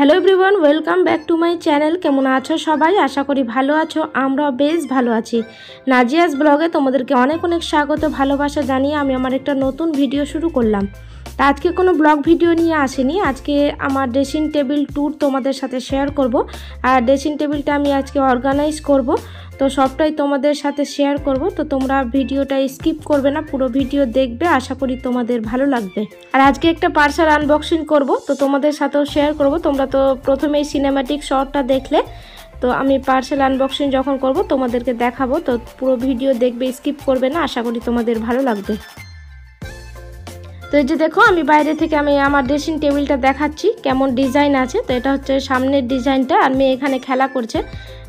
Hello everyone, welcome back to my channel. কেমন আছো সবাই? আশা করি ভালো আছো। আমরা বেশ ভালো আছি। নাজিয়াস ব্লগে তোমাদেরকে অনেক অনেক স্বাগত, ভালোবাসা জানিয়ে আমি আমার একটা নতুন ভিডিও শুরু করলাম। তা আজকে কোনো ব্লগ ভিডিও নিয়ে আসিনি, আজকে আমার ড্রেসিং টেবিল ট্যুর তোমাদের সাথে শেয়ার করব। আর ড্রেসিং টেবিলটা আমি আজকে অর্গানাইজ করব, তো সবটাই তোমাদের সাথে শেয়ার করব। তো তোমরা ভিডিওটা স্কিপ করবে না, পুরো ভিডিও দেখবে, আশা করি তোমাদের ভালো লাগবে। আর আজকে একটা পার্সেল আনবক্সিং করব, তো তোমাদের সাথেও শেয়ার করব। তোমরা তো প্রথমেই সিনেম্যাটিক শটটা দেখলে, তো আমি পার্সেল আনবক্সিং যখন করব তোমাদেরকে দেখাবো। তো পুরো ভিডিও দেখবে, স্কিপ করবে না, আশা করি তোমাদের ভালো লাগবে। তো এই যে দেখো, আমি বাইরে থেকে আমি আমার ড্রেসিং টেবিলটা দেখাচ্ছি কেমন ডিজাইন আছে। তো এটা হচ্ছে সামনের ডিজাইনটা, আর মেয়ে এখানে খেলা করছে।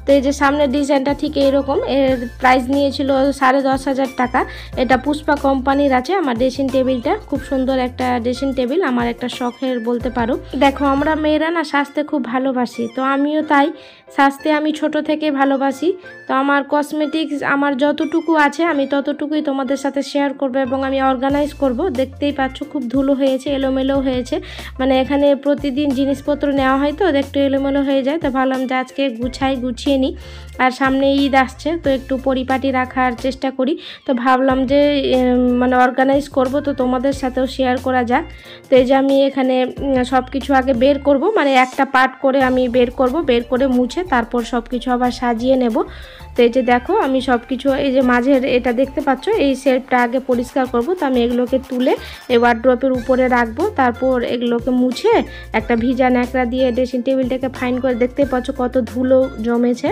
তো এই যে সামনের ডিজাইনটা ঠিক এইরকম, এর প্রাইস নিয়েছিল 10,500 টাকা। এটা পুষ্পা কোম্পানির আছে। আমার ড্রেসিং টেবিলটা খুব সুন্দর একটা ড্রেসিং টেবিল, আমার একটা শখের বলতে পারো। দেখো, আমরা মেয়েরা না সাজতে খুব ভালোবাসি, তো আমিও তাই সাজতে আমি ছোট থেকে ভালোবাসি। তো আমার কসমেটিক্স আমার যতটুকু আছে আমি ততটুকুই তোমাদের সাথে শেয়ার করব এবং আমি অর্গানাইজ করব। দেখতেই পাচ্ছ খুব ধুলো হয়েছে, এলোমেলো হয়েছে, মানে এখানে প্রতিদিন জিনিসপত্র নেওয়া হয় তো একটু এলোমেলো হয়ে যায়। তো ভাবলাম যে আজকে গুছিয়ে নিই। আর সামনে ঈদ আসছে, তো একটু পরিপাটি রাখার চেষ্টা করি। তো ভাবলাম যে মানে অর্গানাইজ করব, তো তোমাদের সাথেও শেয়ার করা যাক। তো এই যে আমি এখানে সব কিছু আগে বের করব, মানে একটা পার্ট করে আমি বের করে মুছে তারপর সব কিছু আবার সাজিয়ে নেব। তো এই যে দেখো, আমি সব কিছু এই যে মাঝের এটা দেখতে পাচ্ছ, এই শেলফটা আগে পরিষ্কার করব। তো আমি এগুলোকে তুলে এই ওয়ার্ড্রপের উপরে রাখবো, তারপর এগুলোকে মুছে একটা ভিজা ন্যাকড়া দিয়ে ড্রেসিং টেবিলটাকে ফাইন করে। দেখতে পাচ্ছ কত ধুলো জমেছে,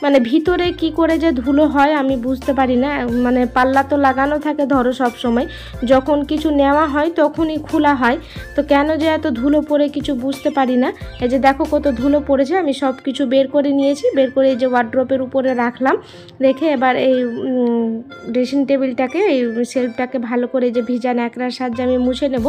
মানে ভিতরে কি করে যে ধুলো হয় আমি বুঝতে পারি না। মানে পাল্লা তো লাগানো থাকে ধরো সব সময়, যখন কিছু নেওয়া হয় তখনই খোলা হয়, তো কেন যে এত ধুলো পড়ে কিছু বুঝতে পারি না। এই যে দেখো কত ধুলো পড়েছে, আমি সব কিছু বের করে নিয়েছি। বের করে এই যে ওয়ার্ড্রপের উপরে রাখলাম, রেখে এবার এই ড্রেসিং টেবিলটাকে, এই শেলফটাকে ভালো করে যে ভিজা ন্যাকড়ার সাহায্যে আমি মুছে নেব।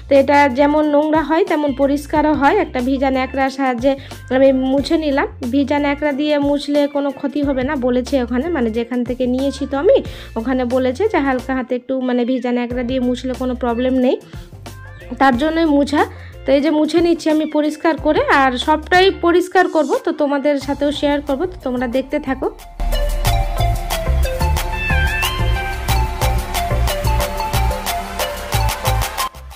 তো এটা যেমন নোংরা হয় তেমন পরিষ্কারও হয়, একটা ভিজা ন্যাকড়ার সাহায্যে আমি মুছে নিলাম। ভিজা ন্যাকড়া দিয়ে মুছলে কোনো ক্ষতি হবে না বলেছে ওখানে, মানে যেখান থেকে নিয়েছি তো আমি, ওখানে বলেছে যে হালকা হাতে একটু মানে ভিজা ন্যাকড়া দিয়ে মুছলে কোনো প্রবলেম নেই, তার জন্যই মুছা। তো এই যে মুছে নিচ্ছি আমি পরিষ্কার করে, আর সবটাই পরিষ্কার করব, তো তোমাদের সাথেও শেয়ার করব। তো তোমরা দেখতে থাকো।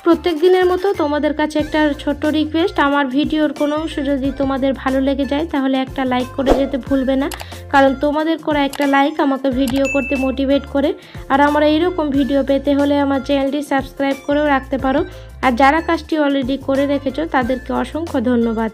প্রত্যেক দিনের মতো তোমাদের কাছে একটা ছোট্ট রিকোয়েস্ট, আমার ভিডিওর কোনো অংশ যদি তোমাদের ভালো লেগে যায় তাহলে একটা লাইক করে যেতে ভুলবে না, কারণ তোমাদের করা একটা লাইক আমাকে ভিডিও করতে মোটিভেট করে। আর আমরা এইরকম ভিডিও পেতে হলে আমার চ্যানেলটি সাবস্ক্রাইব করেও রাখতে পারো। আর যারা কাজটি অলরেডি করে রেখেছো তাদেরকে অসংখ্য ধন্যবাদ।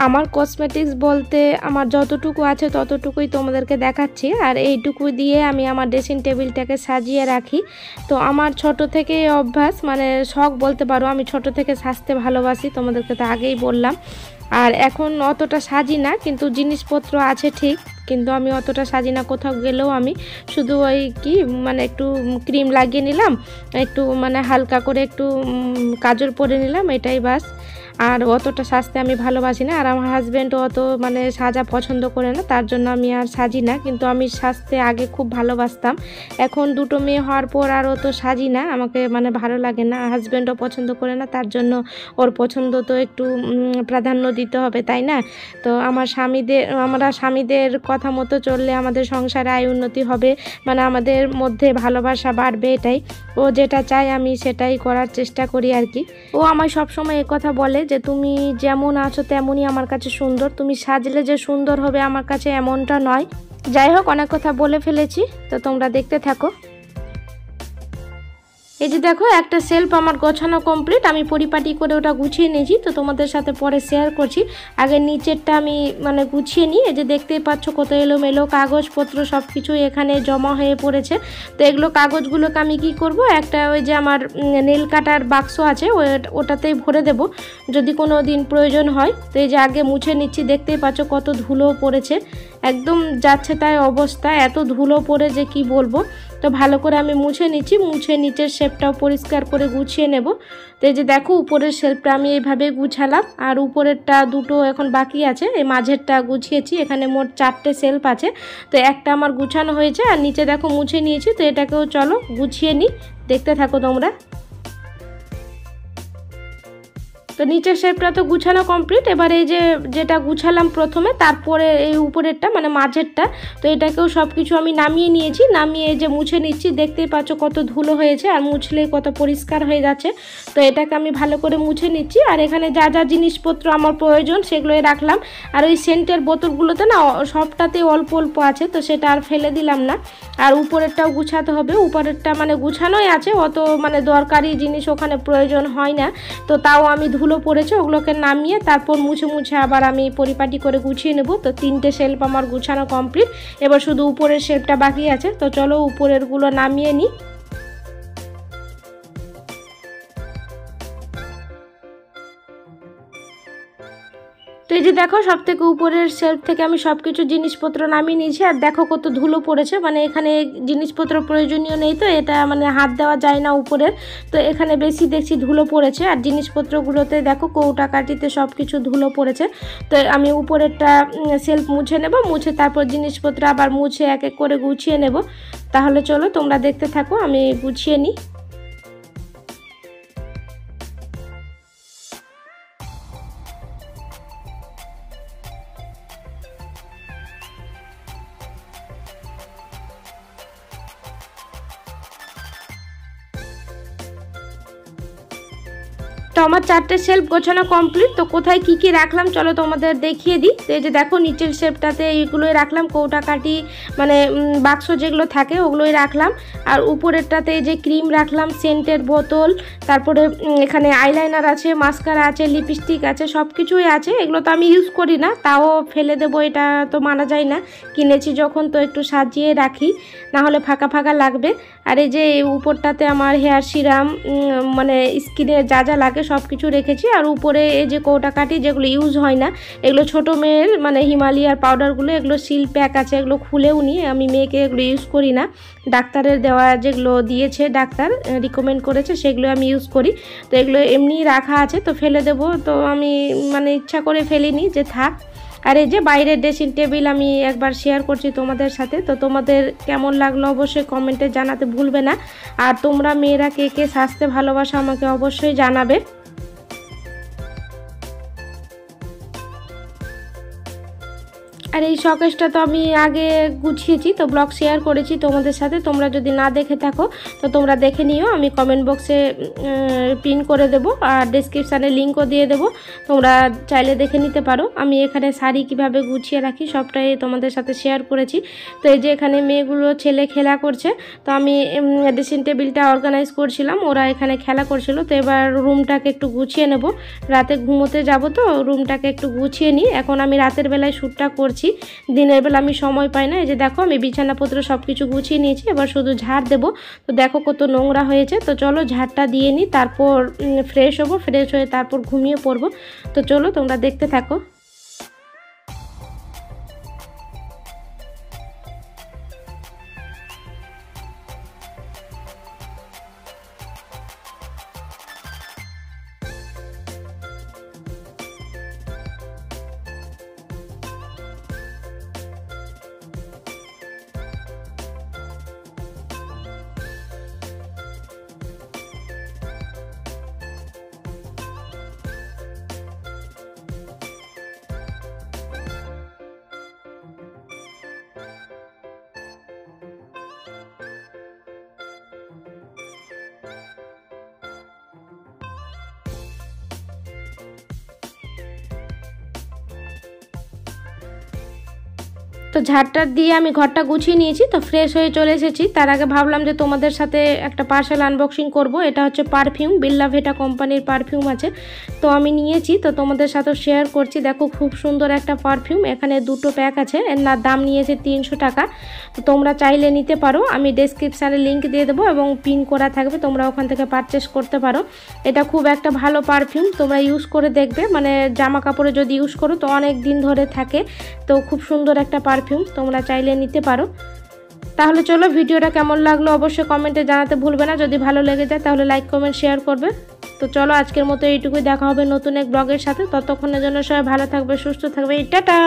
আমার কসমেটিক্স বলতে আমার যতটুকু আছে ততটুকুই তোমাদেরকে দেখাচ্ছি, আর এইটুকু দিয়ে আমি আমার ড্রেসিং টেবিলটাকে সাজিয়ে রাখি। তো আমার ছোট থেকে অভ্যাস, মানে শখ বলতে পারো, আমি ছোট থেকে সাজতে ভালোবাসি, তোমাদেরকে তো আগেই বললাম। আর এখন অতটা সাজি না, কিন্তু জিনিসপত্র আছে ঠিক, কিন্তু আমি অতটা সাজি না। কোথাও গেলেও আমি শুধু ওই কি মানে একটু ক্রিম লাগিয়ে নিলাম, একটু মানে হালকা করে একটু কাজল পরে নিলাম, এটাই বাস। আর অতটা সাজতে আমি ভালোবাসি না। আর আমার হাজব্যান্ডও অত মানে সাজা পছন্দ করে না, তার জন্য আমি আর সাজি না। কিন্তু আমি সাজতে আগে খুব ভালোবাসতাম, এখন দুটো মেয়ে হওয়ার পর আর অত সাজি না, আমাকে মানে ভালো লাগে না। হাজব্যান্ডও পছন্দ করে না, তার জন্য ওর পছন্দ তো একটু প্রাধান্য দিতে হবে, তাই না? তো আমরা স্বামীদের কথা মতো চললে আমাদের সংসারে আয় উন্নতি হবে, মানে আমাদের মধ্যে ভালোবাসা বাড়বে, এটাই ও যেটা চায় আমি সেটাই করার চেষ্টা করি আর কি। ও আমায় সবসময় কথা বলে যে তুমি যেমন আছো তেমনই আমার কাছে সুন্দর, তুমি সাজলে যে সুন্দর হবে আমার কাছে এমনটা নয়। যাই হোক, অনেক কথা বলে ফেলেছি, তো তোমরা দেখতে থাকো। এই যে দেখো, একটা সেলফ আমার গোছানো কমপ্লিট, আমি পরিপাটি করে ওটা গুছিয়ে নিয়েছি, তো তোমাদের সাথে পরে শেয়ার করছি। আগে নিচেরটা আমি মানে গুছিয়ে নিই। এই যে দেখতেই পাচ্ছ কত এলোমেলো কাগজপত্র সব কিছু এখানে জমা হয়ে পড়েছে। তো এগুলো কাগজগুলোকে আমি কি করব, একটা ওই যে আমার নেল কাটার বাক্স আছে ওটাতেই ভরে দেব যদি কোনো দিন প্রয়োজন হয়। তো এই যে আগে মুছে নিচ্ছি, দেখতেই পাচ্ছ কত ধুলো পড়েছে। একদম যাচ্ছে তাই অবস্থা, এত ধুলো পড়ে যে কি বলবো। তো ভালো করে আমি মুছে নিচ্ছি, মুছে নিচের শেপটাও পরিষ্কার করে গুছিয়ে নেব। তো এই যে দেখো উপরের শেলফটা আমি এইভাবে গুছালাম, আর উপরেরটা দুটো এখন বাকি আছে, এই মাঝেরটা গুছিয়েছি। এখানে মোট 4টে শেলফ আছে, তো একটা আমার গুছানো হয়েছে, আর নিচে দেখো মুছে নিয়েছি। তো এটাকেও চলো গুছিয়ে নিই, দেখতে থাকো তোমরা। তো নিচের শেপটা তো গুছানো কমপ্লিট। এবার এই যে যেটা গুছালাম প্রথমে, তারপরে এই উপরেরটা মানে মাঝেরটা, তো এটাকেও সব কিছু আমি নামিয়ে নিয়েছি। নামিয়ে এই যে মুছে নিচ্ছি, দেখতেই পাচ্ছ কত ধুলো হয়েছে, আর মুছলেই কত পরিষ্কার হয়ে যাচ্ছে। তো এটাকে আমি ভালো করে মুছে নিচ্ছি। আর এখানে যা যা জিনিসপত্র আমার প্রয়োজন সেগুলোই রাখলাম। আর ওই সেন্টের বোতলগুলোতে না সবটাতেই অল্প অল্প আছে, তো সেটা আর ফেলে দিলাম না। আর উপরেরটাও গুছাতে হবে, উপরেরটা মানে গুছানোই আছে, অত মানে দরকারি জিনিস ওখানে প্রয়োজন হয় না। তো তাও আমি ধুলো পড়েছে ওগুলোকে নামিয়ে তারপর মুছে মুছে আবার আমি পরিপাটি করে গুছিয়ে নেব। তো 3টে শেলফ আমার গুছানো কমপ্লিট, এবার শুধু উপরের শেলফটা বাকি আছে। তো চলো উপরেরগুলো নামিয়ে নিই। তো এই যে দেখো সব থেকে উপরের শেলফ থেকে আমি সব কিছু জিনিসপত্র নামিয়ে নিয়েছি। আর দেখো কত ধুলো পড়েছে, মানে এখানে জিনিসপত্র প্রয়োজনীয় নেই, তো এটা মানে হাত দেওয়া যায় না উপরের। তো এখানে বেশি দেখছি ধুলো পড়েছে, আর জিনিসপত্রগুলোতে দেখো কৌটা কাটিতে সব কিছু ধুলো পড়েছে। তো আমি উপরেরটা শেলফ মুছে নেব, মুছে তারপর জিনিসপত্র আবার মুছে এক এক করে গুছিয়ে নেব। তাহলে চলো তোমরা দেখতে থাকো, আমি গুছিয়ে নিই। তো আমার 4টে শেলফ গোছানো কমপ্লিট। তো কোথায় কি কি রাখলাম চলো তোমাদের দেখিয়ে দিই। তো এই যে দেখো নিচের শেলফটাতে এইগুলোই রাখলাম, কৌটা কাটি মানে বাক্স যেগুলো থাকে ওগুলোই রাখলাম। আর উপরেরটাতে এই যে ক্রিম রাখলাম, সেন্টের বোতল, তারপরে এখানে আইলাইনার আছে, মাস্কারা আছে, লিপস্টিক আছে, সব কিছুই আছে। এগুলো তো আমি ইউজ করি না, তাও ফেলে দেবো, এটা তো মানা যায় না। কিনেছি যখন তো একটু সাজিয়ে রাখি, না হলে ফাঁকা ফাঁকা লাগবে। আর এই যে উপরটাতে আমার হেয়ার সিরাম মানে স্কিনে যা যা লাগে সব কিছু রেখেছি। আর উপরে এই যে কৌটা কাটি যেগুলো ইউজ হয় না, এগুলো ছোটো মেয়ের মানে হিমালয়ার পাউডারগুলো, এগুলো সিল প্যাক আছে, এগুলো খুলেও নি, আমি মেয়েকে এগুলো ইউজ করি না। ডাক্তারের দেওয়া যেগুলো দিয়েছে, ডাক্তার রিকমেন্ড করেছে সেগুলো আমি ইউজ করি। তো এগুলো এমনি রাখা আছে, তো ফেলে দেবো, তো আমি মানে ইচ্ছা করে ফেলিনি যে থাক। আর এই যে বাইরের ড্রেসিং টেবিল আমি একবার শেয়ার করছি তোমাদের সাথে। তো তোমাদের কেমন লাগলো অবশ্যই কমেন্টে জানাতে ভুলবে না। আর তোমরা মেয়েরা কে কে সাজতে ভালোবাসো আমাকে অবশ্যই জানাবে। আর এই শোকেসটা তো আমি আগে গুছিয়েছি, তো ব্লগ শেয়ার করেছি তোমাদের সাথে, তোমরা যদি না দেখে থাকো তো তোমরা দেখে নিও। আমি কমেন্ট বক্সে পিন করে দেব, আর ডেসক্রিপশানে লিঙ্কও দিয়ে দেবো, তোমরা চাইলে দেখে নিতে পারো। আমি এখানে শাড়ি কিভাবে গুছিয়ে রাখি সবটাই তোমাদের সাথে শেয়ার করেছি। তো এই যে এখানে মেয়েগুলো ছেলে খেলা করছে, তো আমি ড্রেসিং টেবিলটা অর্গানাইজ করছিলাম, ওরা এখানে খেলা করছিল। তো এবার রুমটাকে একটু গুছিয়ে নেব, রাতে ঘুমোতে যাব, তো রুমটাকে একটু গুছিয়ে নিই। এখন আমি রাতের বেলায় শ্যুটটা করছি, দিনের বেলা আমি সময় পাই না। এই যে দেখো আমি বিছানাপত্র সব কিছু গুছিয়ে নিয়েছি, এবার শুধু ঝাড় দেব। তো দেখো কত নোংরা হয়েছে, তো চলো ঝাড়টা দিয়ে নিই, তারপর ফ্রেশ হবো, ফ্রেশ হয়ে তারপর ঘুমিয়ে পড়বো। তো চলো তোমরা দেখতে থাকো। তো ঝাড়টার দিয়ে আমি ঘরটা গুছিয়ে নিয়েছি, তো ফ্রেশ হয়ে চলে এসেছি। তার আগে ভাবলাম যে তোমাদের সাথে একটা পার্সেল আনবক্সিং করব। এটা হচ্ছে পারফিউম, বেল্লা ভিটা কোম্পানির পারফিউম আছে, তো আমি নিয়েছি, তো তোমাদের সাথে শেয়ার করছি। দেখো খুব সুন্দর একটা পারফিউম, এখানে 2টো প্যাক আছে, এর দাম নিয়েছে 300 টাকা। তো তোমরা চাইলে নিতে পারো, আমি ডেসক্রিপশানে লিঙ্ক দিয়ে দেবো এবং পিন করা থাকবে, তোমরা ওখান থেকে পারচেস করতে পারো। এটা খুব একটা ভালো পারফিউম, তোমরা ইউজ করে দেখবে, মানে জামা কাপড়ে যদি ইউজ করো তো অনেক দিন ধরে থাকে। তো খুব সুন্দর একটা পারফিউম। পারফিউম, তোমরা চাইলে নিতে পারো। তাহলে চলো, ভিডিওটা কেমন লাগলো অবশ্যই কমেন্টে জানাতে ভুলবে না। যদি ভালো লেগে যায় তাহলে লাইক কমেন্ট শেয়ার করবে। তো চলো, আজকের মতো এইটুকুই, দেখা হবে নতুন এক ব্লগের সাথে। ততক্ষণের জন্য সবাই ভালো থাকবে, সুস্থ থাকবে, টাটা।